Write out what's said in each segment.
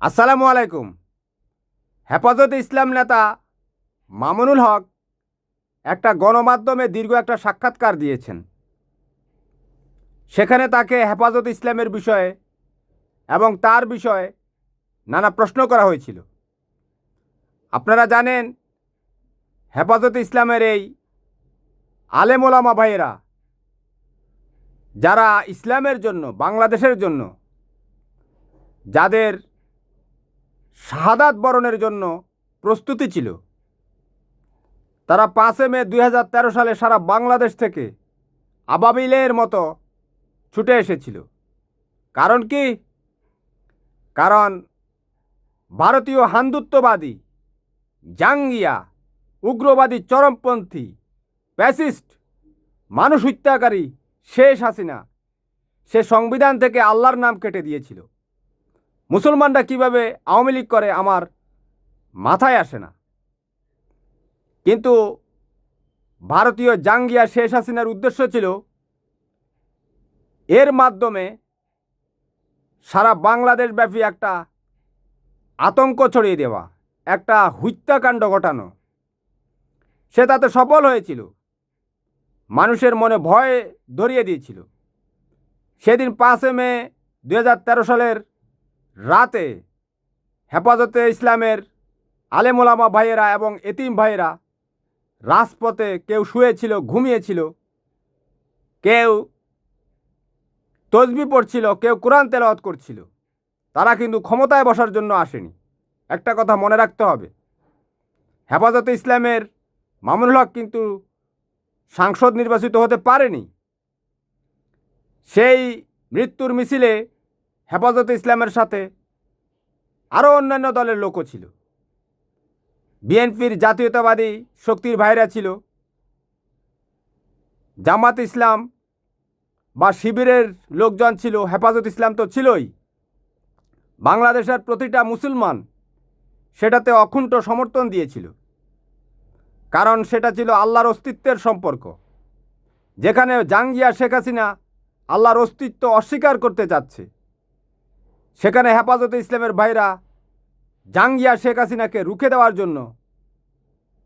আসসালামু আলাইকুম। হেফাজতে ইসলাম নেতা মামুনুল হক একটা গণমাধ্যমে দীর্ঘ একটা সাক্ষাৎকার দিয়েছেন। সেখানে তাকে হেফাজতে ইসলামের বিষয়ে এবং তার বিষয়ে নানা প্রশ্ন করা হয়েছিল। আপনারা জানেন, হেফাজতে ইসলামের এই আলেম ওলামা ভাইয়েরা যারা ইসলামের জন্য, বাংলাদেশের জন্য, যাদের শাহাদাত বরণের জন্য প্রস্তুতি ছিল, তারা 5 মে 2013 সালে সারা বাংলাদেশ থেকে আবাবিলের মতো ছুটে এসেছিল। কারণ কি? কারণ ভারতীয় হিন্দুত্ববাদী, জাঙ্গিয়া, উগ্রবাদী, চরমপন্থী, প্যাসিস্ট, মানুষ হত্যাকারী শেখ হাসিনা সে সংবিধান থেকে আল্লাহর নাম কেটে দিয়েছিল। মুসলমানরা কিভাবে আওয়ামী লীগ করে আমার মাথায় আসে না। কিন্তু ভারতীয় জাঙ্গিয়া শেখ হাসিনার উদ্দেশ্য ছিল এর মাধ্যমে সারা বাংলাদেশ ব্যাপী একটা আতঙ্ক ছড়িয়ে দেওয়া, একটা হত্যাকাণ্ড ঘটানো। সে তাতে সফল হয়েছিল, মানুষের মনে ভয় ধরিয়ে দিয়েছিল। সেদিন 5 মে 2013 সালের রাতে হেফাজতে ইসলামের আলেম ওলামা ভাইয়েরা এবং এতিম ভাইয়েরা রাজপথে কেউ শুয়েছিল, ঘুমিয়েছিল, কেউ তসবিহ পড়ছিল, কেউ কোরআন তেলাওয়াত করছিল। তারা কিন্তু ক্ষমতায় বসার জন্য আসেনি। একটা কথা মনে রাখতে হবে, হেফাজতে ইসলামের মামুনুল হক কিন্তু সাংসদ নির্বাচিত হতে পারেনি। সেই মৃত্যুর মিছিলে হেফাজতে ইসলামের সাথে আরও অন্যান্য দলের লোকও ছিল। বিএনপির জাতীয়তাবাদী শক্তির ভাইরা ছিল, জামাত ইসলাম বা শিবিরের লোকজন ছিল, হেফাজত ইসলাম তো ছিলই। বাংলাদেশের প্রতিটা মুসলমান সেটাতে অকুণ্ঠ সমর্থন দিয়েছিল। কারণ সেটা ছিল আল্লাহর অস্তিত্বের সম্পর্ক। যেখানে জাঙ্গিয়া শেখ হাসিনা আল্লাহর অস্তিত্ব অস্বীকার করতে চাচ্ছে, সেখানে হেফাজতে ইসলামের ভাইরা জাঙ্গিয়া শেখ হাসিনাকে রুখে দেওয়ার জন্য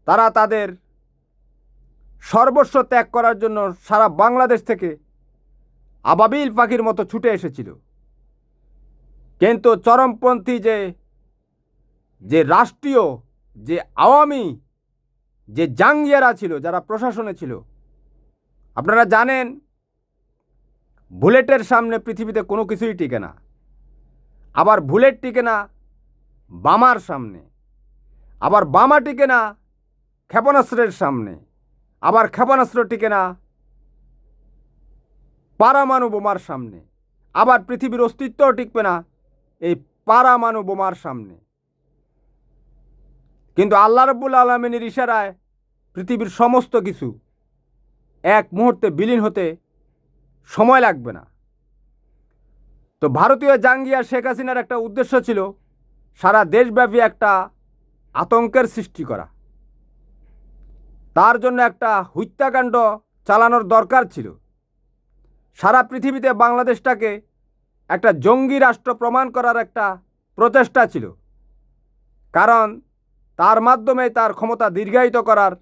তারা তাদের সর্বস্ব ত্যাগ করার জন্য সারা বাংলাদেশ থেকে আবাবিল পাখির মতো ছুটে এসেছিল। কিন্তু চরমপন্থী যে রাষ্ট্রীয়, যে আওয়ামী, যে জাঙ্গিয়ারা ছিল, যারা প্রশাসনে ছিল, আপনারা জানেন বুলেটের সামনে পৃথিবীতে কোনো কিছুই টিকে না। আবার বুলেট টিকে না বামার সামনে, আবার বামা টিকে না ক্ষেপণাস্ত্রের সামনে, আবার ক্ষেপণাস্ত্র টিকে না পারমাণু বোমার সামনে, আবার পৃথিবীর অস্তিত্বও টিকবে না এই পারমাণু বোমার সামনে। কিন্তু আল্লাহ রাব্বুল আলামিনের ইশারায় পৃথিবীর সমস্ত কিছু এক মুহূর্তে বিলীন হতে সময় লাগবে না। তো ভারতীয় জাঙ্গিয়া শেখ হাসিনার একটা উদ্দেশ্য ছিল সারা দেশব্যাপী একটা আতঙ্কের সৃষ্টি করা। তার জন্য একটা হত্যাকাণ্ড চালানোর দরকার ছিল। সারা পৃথিবীতে বাংলাদেশটাকে একটা জঙ্গি রাষ্ট্র প্রমাণ করার একটা প্রচেষ্টা ছিল। কারণ তার মাধ্যমে তার ক্ষমতা দীর্ঘায়িত করার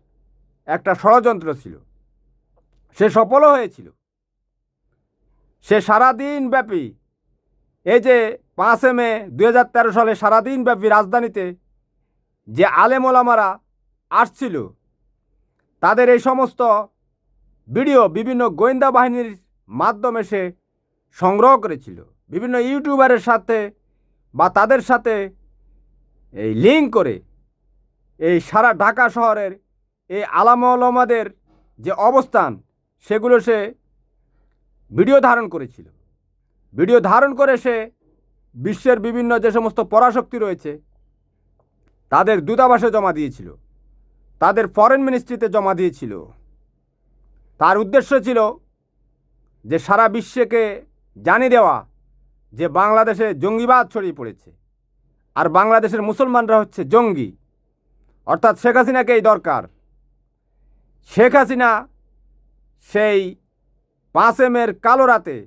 একটা ষড়যন্ত্র ছিল। সে সফলও হয়েছিল। সে সারাদিন ব্যাপী, এই যে 5 মে 2013 সালে সারাদিন ব্যাপী রাজধানীতে যে আলেম ওলামারা আসছিল, তাদের এই সমস্ত ভিডিও বিভিন্ন গোয়েন্দা বাহিনীর মাধ্যমে সে সংগ্রহ করেছিল। বিভিন্ন ইউটিউবারের সাথে বা তাদের সাথে এই লিঙ্ক করে এই সারা ঢাকা শহরের এই আলেম ওলামাদের যে অবস্থান, সেগুলো সে ভিডিও ধারণ করেছিল। ভিডিও ধারণ করে সে বিশ্বের বিভিন্ন যে সমস্ত পরাশক্তি রয়েছে তাদের দূতাবাসে জমা দিয়েছিল, তাদের ফরেন মিনিস্ট্রিতে জমা দিয়েছিল। তার উদ্দেশ্য ছিল যে সারা বিশ্বকে জানিয়ে দেওয়া যে বাংলাদেশে জঙ্গিবাদ ছড়িয়ে পড়েছে, আর বাংলাদেশের মুসলমানরা হচ্ছে জঙ্গি। অর্থাৎ শেখ হাসিনাকেই দরকার। শেখ হাসিনা সেই 5 মের কালো রাতে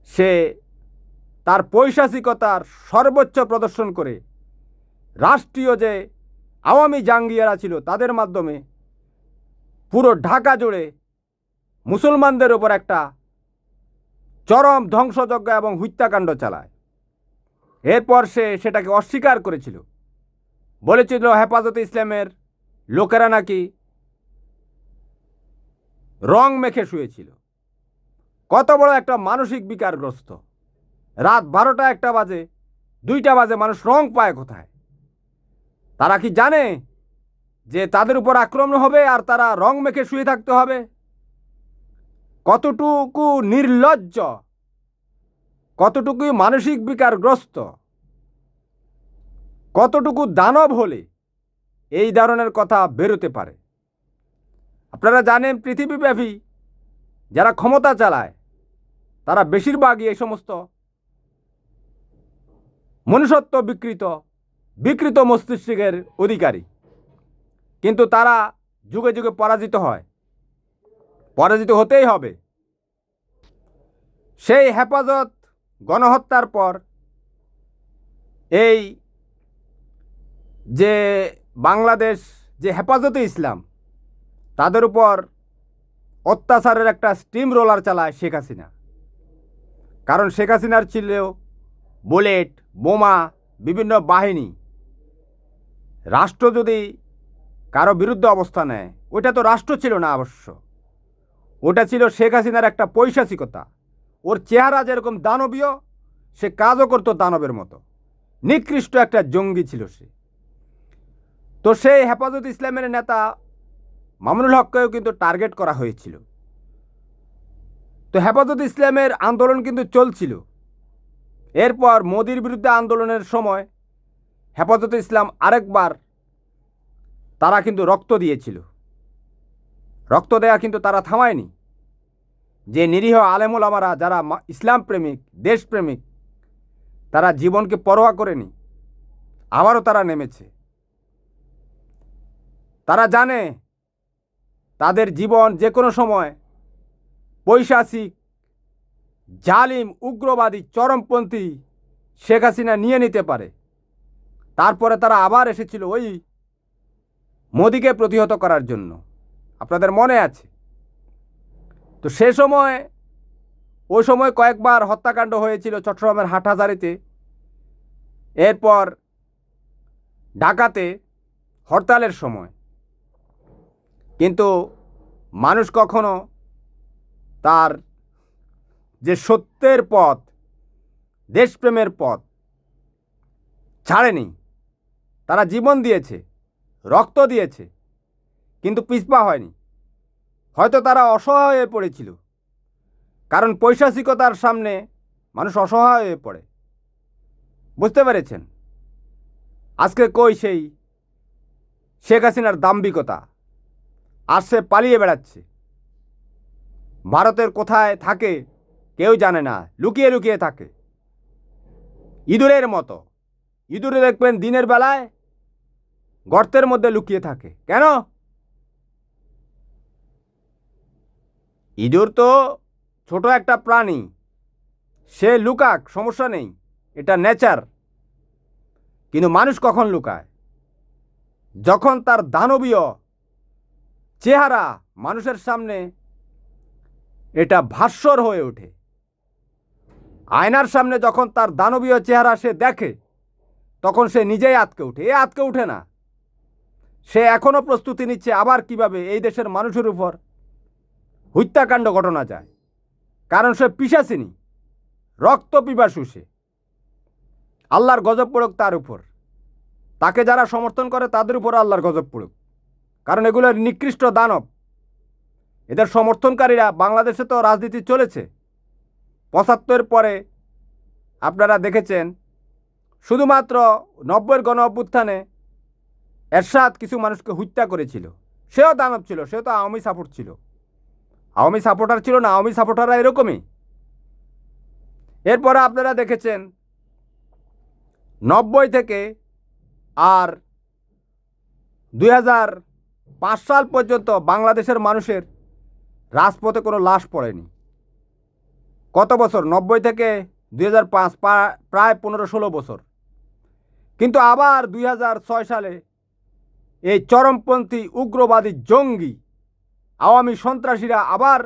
সে তার পৈশাচিকতার সর্বোচ্চ প্রদর্শন করে রাষ্ট্রীয় যে আওয়ামী জাঙ্গিয়ারা ছিল তাদের মাধ্যমে পুরো ঢাকা জুড়ে মুসলমানদের উপর একটা চরম ধ্বংসযজ্ঞ এবং হত্যাকাণ্ড চালায়। এরপর সে সেটাকে অস্বীকার করেছিল, বলেছিল হেফাজতে ইসলামের লোকেরা নাকি রং মেখে শুয়েছিল। কত বড় একটা মানসিক বিকারগ্রস্ত! রাত 12টা 1টা বাজে 2টা বাজে মানুষ রং পায় কোথায়? তারা কি জানে যে তাদের উপর আক্রমণ হবে আর তারা রং মেখে শুয়ে থাকতে হবে? কতটুকু নির্লজ্জ, কতটুকু মানসিক বিকারগ্রস্ত, কতটুকু দানব হলে এই ধরনের কথা বেরোতে পারে? আপনারা জানেন পৃথিবীব্যাপী যারা ক্ষমতা চালায় তারা বেশিরভাগই এই সমস্ত মনুষ্যত্ব বিকৃত মস্তিষ্কের অধিকারী, কিন্তু তারা যুগে যুগে পরাজিত হয়, পরাজিত হতেই হবে। সেই হেফাজত গণহত্যার পর এই যে বাংলাদেশ যে হেফাজতে ইসলাম তাদের উপর অত্যাচারের একটা স্টিম রোলার চালায় শেখ হাসিনা। কারণ শেখ হাসিনার ছিল বুলেট, বোমা, বিভিন্ন বাহিনী। রাষ্ট্র যদি কারো বিরুদ্ধে অবস্থান নেয়, ওটা তো রাষ্ট্র ছিল না অবশ্য, ওটা ছিল শেখ হাসিনার একটা পৈশাচিকতা। ওর চেহারা যেরকম দানবীয়, সে কাজও করতো দানবের মতো। নিকৃষ্ট একটা জঙ্গি ছিল সে। তো সেই হেফাজত ইসলামের নেতা মামুনুল হককেও কিন্তু টার্গেট করা হয়েছিল। তো হেফাজত ইসলামের আন্দোলন কিন্তু চলছিল। এরপর মোদির বিরুদ্ধে আন্দোলনের সময় হেফাজত ইসলাম আরেকবার তারা কিন্তু রক্ত দিয়েছিল। রক্ত দেয়া কিন্তু তারা থামায়নি। যে নিরীহ আলেম ওলামারা যারা ইসলাম প্রেমিক, দেশপ্রেমিক, তারা জীবনকে পরোয়া করেনি, আবারও তারা নেমেছে। তারা জানে তাদের জীবন যে কোনো সময় পৈশাচিক, জালিম, উগ্রবাদী, চরমপন্থী শেখ হাসিনা নিয়ে নিতে পারে। তারপরে তারা আবার এসেছিল ওই মোদিকে প্রতিহত করার জন্য, আপনাদের মনে আছে। তো সে সময় ওই সময় কয়েকবার হত্যাকাণ্ড হয়েছিল চট্টগ্রামের হাটহাজারীতে, এরপর ঢাকাতে হরতালের সময়। কিন্তু মানুষ কখনো তার যে সত্যের পথ, দেশপ্রেমের পথ ছাড়েনি। তারা জীবন দিয়েছে, রক্ত দিয়েছে, কিন্তু পিছপা হয়নি। হয়তো তারা অসহায় হয়ে পড়েছিল, কারণ পৈশাচিকতার সামনে মানুষ অসহায় হয়ে পড়ে। বুঝতে পেরেছেন? আজকে কই সেই শেখ হাসিনার দাম্ভিকতা? আর সে পালিয়ে বেড়াচ্ছে। ভারতের কোথায় থাকে কেউ জানে না, লুকিয়ে লুকিয়ে থাকে ইঁদুরের মতো। ইঁদুরে দেখবেন দিনের বেলায় গর্তের মধ্যে লুকিয়ে থাকে। কেন? ইঁদুর তো ছোট একটা প্রাণী, সে লুকাক, সমস্যা নেই, এটা নেচার। কিন্তু মানুষ কখন লুকায়? যখন তার দানবীয় চেহারা মানুষের সামনে এটা ভাস্বর হয়ে ওঠে। আয়নার সামনে যখন তার দানবীয় চেহারা সে দেখে, তখন সে নিজেই আতকে ওঠে। এ আতকে ওঠে না, সে এখনও প্রস্তুতি নিচ্ছে আবার কিভাবে এই দেশের মানুষের উপর হত্যাকাণ্ড ঘটনা যায়। কারণ সে পিশাচিনী, রক্ত পিপাসু। সে আল্লাহর গজব পড়ুক তার উপর। তাকে যারা সমর্থন করে তাদের উপর আল্লাহর গজব পড়ুক, কারণ এগুলো নিকৃষ্ট দানব। এদের সমর্থনকারীরা, বাংলাদেশে তো রাজনীতি চলেছে ৭৫ পরে, আপনারা দেখেছেন শুধুমাত্র ৯০-এর গণ অভ্যুত্থানে এরশাদ কিছু মানুষকে হত্যা করেছিল। সেও দানব ছিল, সেও তো আওয়ামী সাপোর্ট ছিল। আওয়ামী সাপোর্টার ছিল না, আওয়ামী সাপোর্টাররা এরকমই। এরপরে আপনারা দেখেছেন ৯০ থেকে আর ২০০৫ সাল পর্যন্ত বাংলাদেশের মানুষের রাজপথে কোনো লাশ পড়েনি। কত বছর? ৯০ থেকে 2005, প্রায় 15-16 বছর। কিন্তু আবার 2006 সালে এই চরমপন্থী উগ্রবাদী জঙ্গি আওয়ামী সন্ত্রাসীরা আবার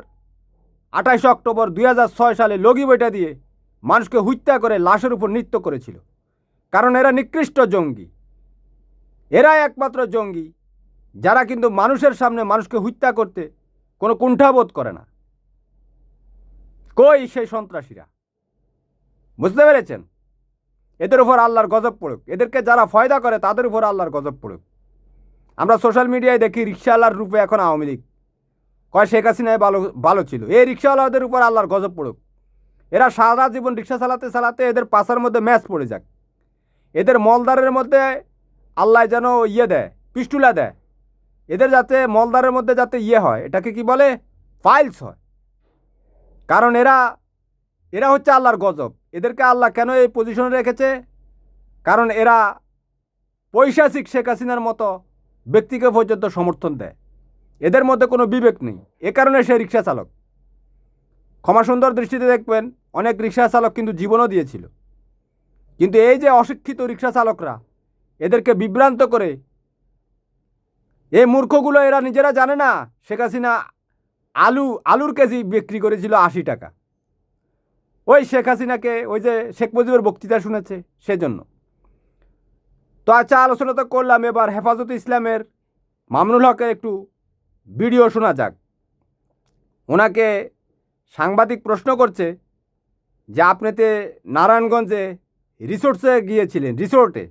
28 অক্টোবর 2006 সালে লগি বইটা দিয়ে মানুষকে হত্যা করে লাশের উপর নৃত্য করেছিল। কারণ এরা নিকৃষ্ট জঙ্গি, এরা একমাত্র জঙ্গি যারা কিন্তু মানুষের সামনে মানুষকে হত্যা করতে কোনো কুণ্ঠাবোধ করে না। কই সেই সন্ত্রাসীরা? বুঝতে পেরেছেন? এদের উপর আল্লাহর গজব পড়ুক, এদেরকে যারা ফয়দা করে তাদের উপর আল্লাহর গজব পড়ুক। আমরা সোশ্যাল মিডিয়ায় দেখি রিক্সাওয়ালার রূপে এখন আওয়ামী লীগ, কয় শেখ হাসিনায় ভালো ছিল। এই রিক্সাওয়ালাদের উপর আল্লাহর গজব পড়ুক। এরা সারা জীবন রিক্সা চালাতে চালাতে এদের পাশার মধ্যে ম্যাচ পড়ে যাক, এদের মলদারের মধ্যে আল্লাহ যেন দেয়, পিস্টুলা দেয়, এদের যাতে মলদারের মধ্যে যাতে হয়, এটাকে কি বলে, ফাইলস হয়। কারণ এরা হচ্ছে আল্লাহর গজব। এদেরকে আল্লাহ কেন এই পজিশনে রেখেছে? কারণ এরা পৈশাচিক শেখ হাসিনার মতো ব্যক্তিকে পর্যন্ত সমর্থন দেয়। এদের মধ্যে কোনো বিবেক নেই, এ কারণে সে রিক্সা চালক। ক্ষমা সুন্দর দৃষ্টিতে দেখবেন, অনেক রিক্সা চালক কিন্তু জীবনও দিয়েছিল। কিন্তু এই যে অশিক্ষিত রিক্সা চালকরা এদেরকে বিভ্রান্ত করে, এই মূর্খগুলো এরা নিজেরা জানে না শেখ হাসিনা আলুর কেজি বিক্রি করেছিল 80 টাকা। ওই শেখ হাসিনাকে ওই যে শেখ মুজিবের বক্তৃতা শুনেছে সেজন্য। তো আচ্ছা, আলোচনা তো করলাম, এবার হেফাজতে ইসলামের মামুনুল হকের একটু ভিডিও শোনা যাক। ওনাকে সাংবাদিক প্রশ্ন করছে যে আপনিতে নারায়ণগঞ্জে রিসোর্টে গিয়েছিলেন, রিসোর্টে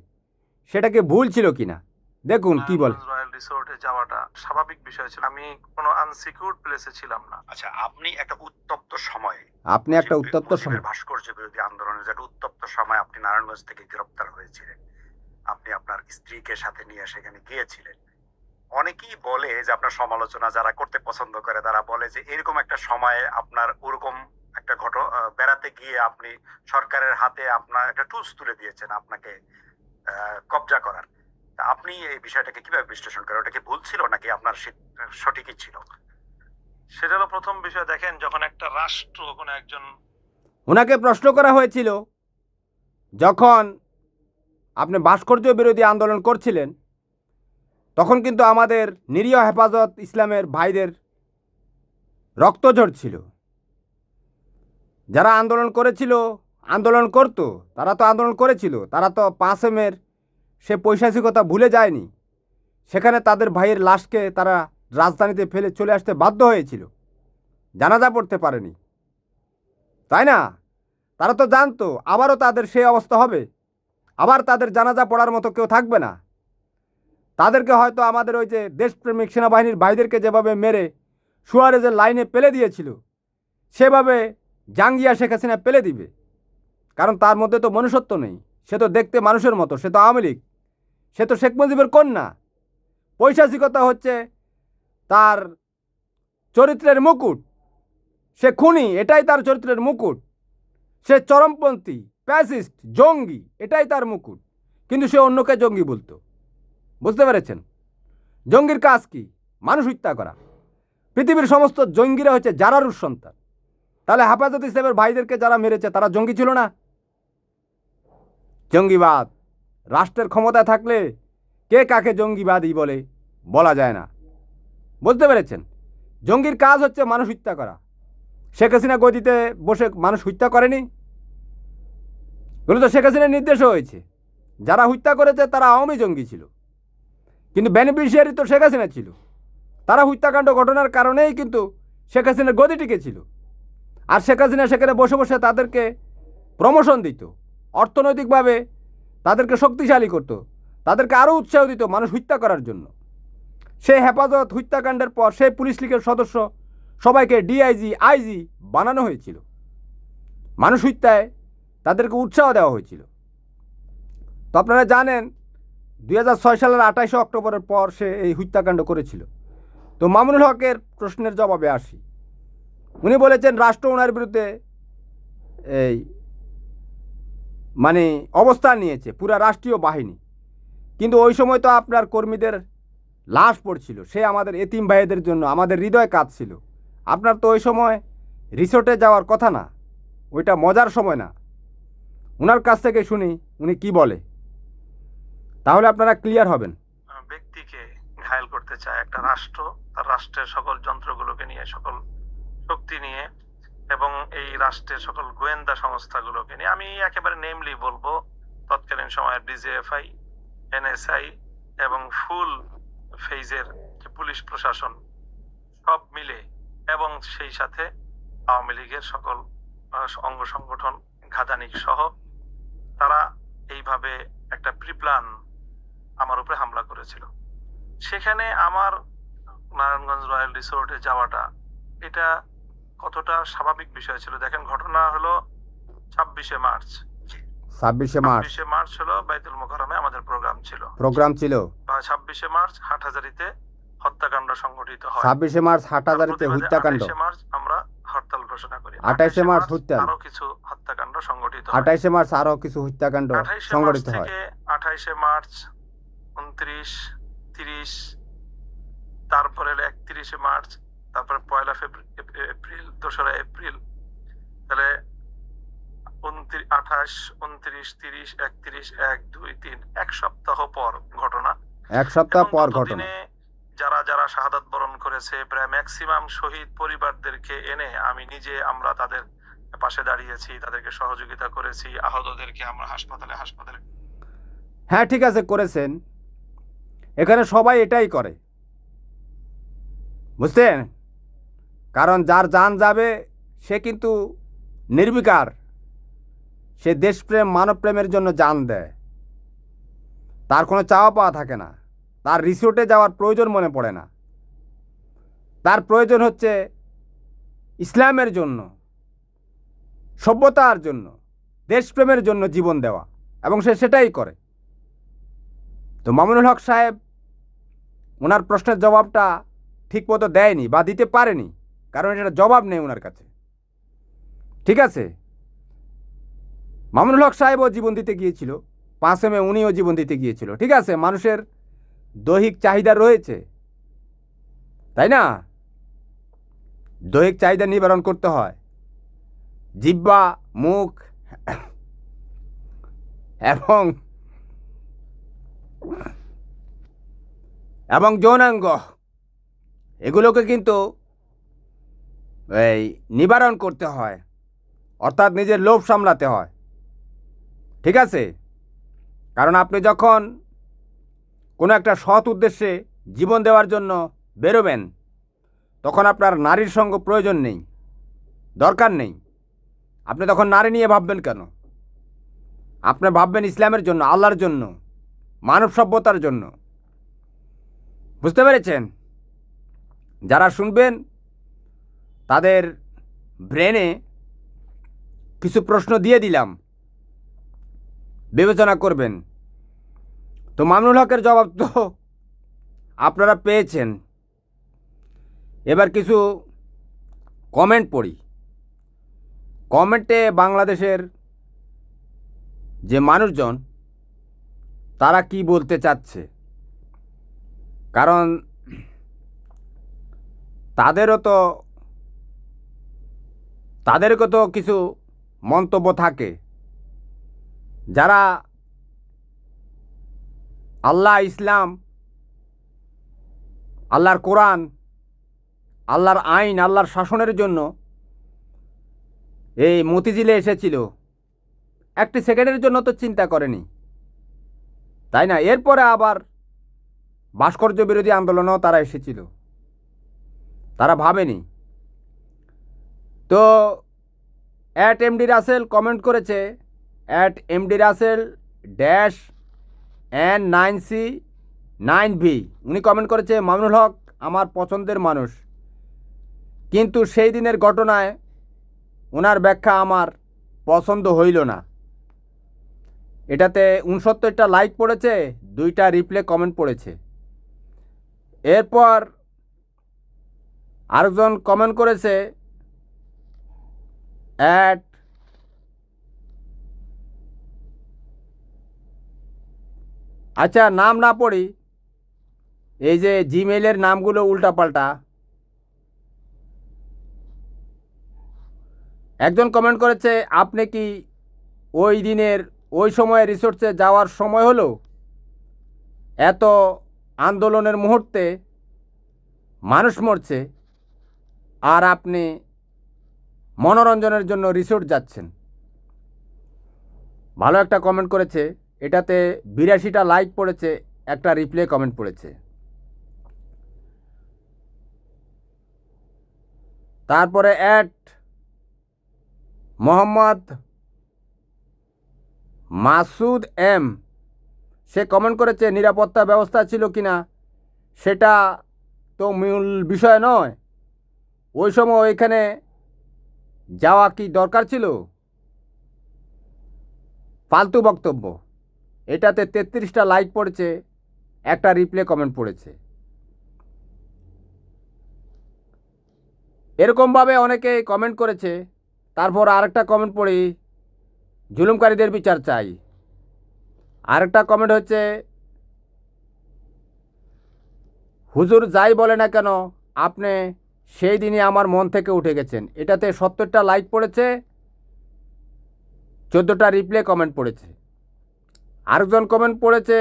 সেটাকে ভুল ছিল কিনা, দেখুন কি বলে। রয়্যাল রিসোর্টে যাওয়াটা স্বাভাবিক বিষয় ছিল, আমি কোনো আনসিকিউরড প্লেসে ছিলাম না। আচ্ছা, আপনি একটা উত্তপ্ত সময়ে ভাস্কর্য বিরোধী আন্দোলনের যে একটা উত্তপ্ত সময় আপনি নারায়ণগঞ্জ থেকে গ্রেপ্তার হয়েছিলেন, আপনি আপনার স্ত্রীকে সাথে নিয়ে সেখানে গিয়েছিলেন। অনেকেই বলে যে আপনার সমালোচনা যারা করতে পছন্দ করে তারা বলে যে এরকম একটা সময়ে আপনার ওরকম একটা বেড়াতে গিয়ে আপনি সরকারের হাতে আপনার একটা টুলস তুলে দিয়েছেন আপনাকে কবজা করার। আপনি এই বিষয়টাকে কিভাবে বিশ্লেষণ করেন? ওটা কি ভুল ছিল নাকি আপনার সঠিকই ছিল? সেটা হলো প্রথম বিষয়। দেখেন, যখন একটা রাষ্ট্র কোনো একজন, ওনাকে প্রশ্ন করা হয়েছিল যখন আপনি ভাস্কর্য বিরোধী আন্দোলন করছিলেন, তখন কিন্তু আমাদের নিরীহ হেফাজত ইসলামের ভাইদের রক্ত ঝরছিল। যারা আন্দোলন করতো তারা তো আন্দোলন করেছিল, তারা তো 5 এমের সে পৈশাচিকতা ভুলে যায়নি। সেখানে তাদের ভাইয়ের লাশকে তারা রাজধানীতে ফেলে চলে আসতে বাধ্য হয়েছিল, জানাজা পড়তে পারেনি, তাই না? তারা তো জানতো আবারও তাদের সেই অবস্থা হবে, আবার তাদের জানাজা পড়ার মতো কেউ থাকবে না। তাদেরকে হয়তো আমাদের ওই যে দেশপ্রেমিক সেনাবাহিনীর ভাইদেরকে যেভাবে মেরে সুয়ারেজের লাইনে পেলে দিয়েছিল, সেভাবে জাঙ্গিয়া শেখ হাসিনা পেলে দিবে। কারণ তার মধ্যে তো মনুষ্যত্ব নেই, সে তো দেখতে মানুষের মতো, সে তো আওয়ামী লীগ, সে তো শেখ মুজিবের কন্যা। পৈশাচিকতা হচ্ছে তার চরিত্রের মুকুট, সে খুনি, এটাই তার চরিত্রের মুকুট। সে চরমপন্থী, ফ্যাসিস্ট, জঙ্গি, এটাই তার মুকুট। কিন্তু সে অন্যকে জঙ্গি বলতো। বুঝতে পেরেছেন? জঙ্গির কাজ কি? মানুষ হত্যা করা। পৃথিবীর সমস্ত জঙ্গিরা হচ্ছে জারারুর সন্তান। তাহলে হেফাজত ইসলামের ভাইদেরকে যারা মেরেছে তারা জঙ্গি ছিল না? জঙ্গিবাদ রাষ্ট্রের ক্ষমতায় থাকলে কে কাকে জঙ্গিবাদী বলে বলা যায় না। বুঝতে পেরেছেন? জঙ্গির কাজ হচ্ছে মানুষ হত্যা করা। শেখ হাসিনা গদিতে বসে মানুষ হত্যা করেনি, এগুলো তো শেখ হাসিনার নির্দেশও হয়েছে। যারা হত্যা করেছে তারা আওয়ামী জঙ্গি ছিল, কিন্তু বেনিফিশিয়ারি তো শেখ হাসিনা ছিল। তারা হত্যাকাণ্ড ঘটনার কারণেই কিন্তু শেখ হাসিনার গদি টিকেছিল। আর শেখ হাসিনা সেখানে বসে বসে তাদেরকে প্রমোশন দিত, অর্থনৈতিকভাবে তাদেরকে শক্তিশালী করত, তাদেরকে আরও উৎসাহ দিত মানুষ হত্যা করার জন্য। সেই হেফাজত হত্যাকাণ্ডের পর সেই পুলিশ লীগের সদস্য সবাইকে ডিআইজি, আইজি বানানো হয়েছিল। মানুষ হত্যায় তাদেরকে উৎসাহ দেওয়া হয়েছিল। তো আপনারা জানেন 2006 সালের 28 অক্টোবরের পর সে এই হত্যাকাণ্ড করেছিল। তো মামুনুল হকের প্রশ্নের জবাবে আসি। উনি বলেছেন রাষ্ট্র ওনার বিরুদ্ধে এই অবস্থান নিয়েছে, পুরা রাষ্ট্রীয় বাহিনী। কিন্তু ওই সময় তো আপনার কর্মীদের লাশ পড়ছিল, সে আমাদের এতিম ভাইদের জন্য আমাদের হৃদয় কাঁদছিল। আপনার তো ওই সময় রিসোর্টে যাওয়ার কথা না, ওইটা মজার সময় না, ওনার কাছ থেকে শুনি উনি কি বলে, তাহলে আপনারা ক্লিয়ার হবেন। ব্যক্তিকে ঘায়েল করতে চায় একটা রাষ্ট্র, তার রাষ্ট্রের সকল যন্ত্রগুলোকে নিয়ে, সকল শক্তি নিয়ে, এবং এই রাষ্ট্রের সকল গোয়েন্দা সংস্থাগুলোকে নিয়ে। আমি একেবারে নেমলি বলবো, তৎকালীন সময়ের ডিজিএফআই, এনএসআই এবং ফুল ফেজের যে পুলিশ প্রশাসন সব মিলে, এবং সেই সাথে আওয়ামী লীগের সকল অঙ্গ সংগঠন ঘাদানিক সহ, তারা এইভাবে একটা প্রিপ্ল্যান আমার উপরে হামলা করেছিল। সেখানে আমার নারায়ণগঞ্জ রয়্যাল রিসোর্টে যাওয়াটা এটা কতটা স্বাভাবিক বিষয় ছিল। দেখেন, ঘটনা হলো 26শে মার্চ। 26শে মার্চ হলো বাইতুল মোকাররমে আমাদের প্রোগ্রাম ছিল। 26শে মার্চ হাটহাজারীতে হত্যাকাণ্ড সংঘটিত হয়। 26শে মার্চ হাটহাজারীতে হত্যাকাণ্ড। 28শে মার্চ আমরা হরতাল ঘোষণা করি। 28শে মার্চ হত্যাকাণ্ড, আরো কিছু হত্যাকাণ্ড সংঘটিত হয়। 28শে মার্চ আরো কিছু হত্যাকাণ্ড সংঘটিত হয়। 28শে মার্চ, 29, 30, তারপরে 31শে মার্চ, তারপরে 1 এপ্রিল, 2রা এপ্রিল, তাহলে 28, 29, 30, 31, 1, 2, 3, এক সপ্তাহ পর ঘটনা। এক সপ্তাহ পর ঘটনা। যারা যারা শাহাদাত বরণ করেছে, প্রায় ম্যাক্সিমাম শহীদ পরিবারদেরকে এনে আমি নিজে, আমরা তাদের পাশে দাঁড়িয়েছি, তাদেরকে সহযোগিতা করেছি। আহতদেরকে আমরা হাসপাতালে হ্যাঁ, ঠিক আছে, করেছেন। এখানে সবাই এটাই করে, বুঝছেন? কারণ যার জান যাবে সে কিন্তু নির্বিকার, সে দেশপ্রেম মানবপ্রেমের জন্য জান দেয়। তার কোনো চাওয়া পাওয়া থাকে না, তার রিসোর্টে যাওয়ার প্রয়োজন মনে পড়ে না। তার প্রয়োজন হচ্ছে ইসলামের জন্য, সভ্যতার জন্য, দেশপ্রেমের জন্য জীবন দেওয়া, এবং সে সেটাই করে। তো মামুনুল হক সাহেব ওনার প্রশ্নের জবাবটা ঠিকমতো দেয়নি বা দিতে পারেনি, কারণ এটা জবাব নেই ওনার কাছে। ঠিক আছে, মামুনুল হক সাহেবও জীবন দিতে গিয়েছিল, 5 মে উনিও জীবন দিতে গিয়েছিল। ঠিক আছে, মানুষের দৈহিক চাহিদা রয়েছে, তাই না? দৈহিক চাহিদা নিবারণ করতে হয়। জিহ্বা, মুখ এবং যৌনাঙ্গ, এগুলোকে কিন্তু এই নিবারণ করতে হয়, অর্থাৎ নিজের লোভ সামলাতে হয়। ঠিক আছে, কারণ আপনি যখন কোনো একটা সৎ উদ্দেশ্যে জীবন দেওয়ার জন্য বেরোবেন, তখন আপনার নারীর সঙ্গ প্রয়োজন নেই, দরকার নেই। আপনি তখন নারী নিয়ে ভাববেন কেন? আপনি ভাববেন ইসলামের জন্য, আল্লাহর জন্য, মানব সভ্যতার জন্য। বুঝতে পেরেছেন? যারা শুনবেন তাদের ব্রেনে কিছু প্রশ্ন দিয়ে দিলাম, বিবেচনা করবেন। তো মামুনুল হকের জবাব তো আপনারা পেয়েছেন। এবার কিছু কমেন্ট পড়ি। কমেন্টে বাংলাদেশের যে মানুষজন তারা কি বলতে চাচ্ছে, কারণ তাদেরও তো কিছু মন্তব্য থাকে। যারা আল্লাহ, ইসলাম, আল্লাহর কোরআন, আল্লাহর আইন, আল্লাহর শাসনের জন্য এই মতিঝিলে এসেছিল, একটি সেকেন্ডের জন্য তো চিন্তা করেনি, তাই না? এরপরে আবার ভাস্কর্য বিরোধী আন্দোলনেও তারা এসেছিল, তারা ভাবেনি। তো @MD রাসেল কমেন্ট করেছে, @MD রাসেল -N9C9V, উনি কমেন্ট করেছে, মামুনুল হক আমার পছন্দের মানুষ, কিন্তু সেই দিনের ঘটনায় ওনার ব্যাখ্যা আমার পছন্দ হইল না। এটাতে 69টা লাইক পড়েছে, 2টা রিপ্লে কমেন্ট পড়েছে। এরপর আরেকজন কমেন্ট করেছে, আচ্ছা নাম না পড়ি, এই যে জিমেইলের নামগুলো উল্টাপাল্টা। একজন কমেন্ট করেছে, আপনি কি ওই দিনের ওই সময়ে রিসোর্সে যাওয়ার সময় হলো, এত আন্দোলনের মুহূর্তে মানুষ মরছে আর আপনি মনোরঞ্জনের জন্য রিসোর্ট যাচ্ছেন। ভালো একটা কমেন্ট করেছে, এটাতে 82টা লাইক পড়েছে, একটা রিপ্লে কমেন্ট পড়েছে। তারপরে মোহাম্মদ মাসুদ এম, সে কমেন্ট করেছে নিরাপত্তা ব্যবস্থা ছিল কিনা সেটা তো মূল বিষয় নয়, ওই সময় ওইখানে যাওয়া কি দরকার ছিল? ফালতু বক্তব্য। এটাতে 33টা লাইক পড়েছে, একটা রিপ্লে কমেন্ট পড়েছে। এরকমভাবে অনেকে কমেন্ট করেছে। তারপর আরেকটা কমেন্ট পড়ি, জুলুমকারীদের বিচার চাই। আরেকটা কমেন্ট হচ্ছে, হুজুর যাই বলে না কেন আপনি সেই দিনই আমার মন থেকে উঠে গেছেন। এটাতে 70টা লাইক পড়েছে, 14টা রিপ্লে কমেন্ট পড়েছে। আরেকজন কমেন্ট পড়েছে,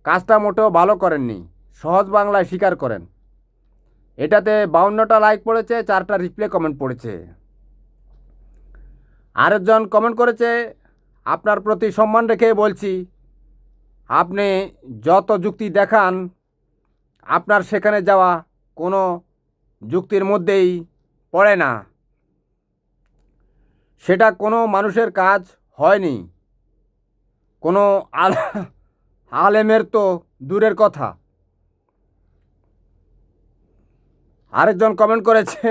কাজটা মোটেও ভালো করেননি, সহজ বাংলায় স্বীকার করেন। এটাতে 52টা লাইক পড়েছে, 4টা রিপ্লে কমেন্ট পড়েছে। আরেকজন কমেন্ট করেছে, আপনার প্রতি সম্মান রেখে বলছি, আপনি যত যুক্তি দেখান আপনার সেখানে যাওয়া কোনো যুক্তির মধ্যেই পড়ে না, সেটা কোনো মানুষের কাজ হয়নি, কোনো আলেমের তো দূরের কথা। আরেকজন কমেন্ট করেছে,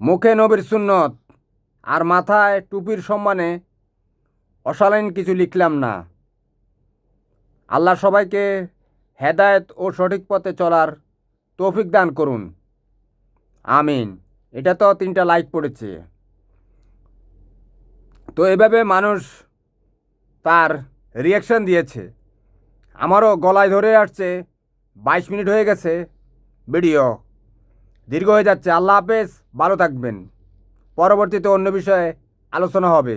মুখে নবীর সুন্নত আর মাথায় টুপির সম্মানে অশালীন কিছু লিখলাম না। আল্লাহ সবাইকে হেদায়েত ও সঠিক পথে চলার তৌফিক দান করুন, আমিন। এটা তো 3টা লাইক পড়েছে। তো এভাবে মানুষ তার রিয়াকশান দিয়েছে। আমারও গলায় ধরে আসছে, 22 মিনিট হয়ে গেছে, ভিডিও দীর্ঘ হয়ে যাচ্ছে। আল্লাহ হাফেজ, ভালো থাকবেন। পরবর্তীতে অন্য বিষয়ে আলোচনা হবে।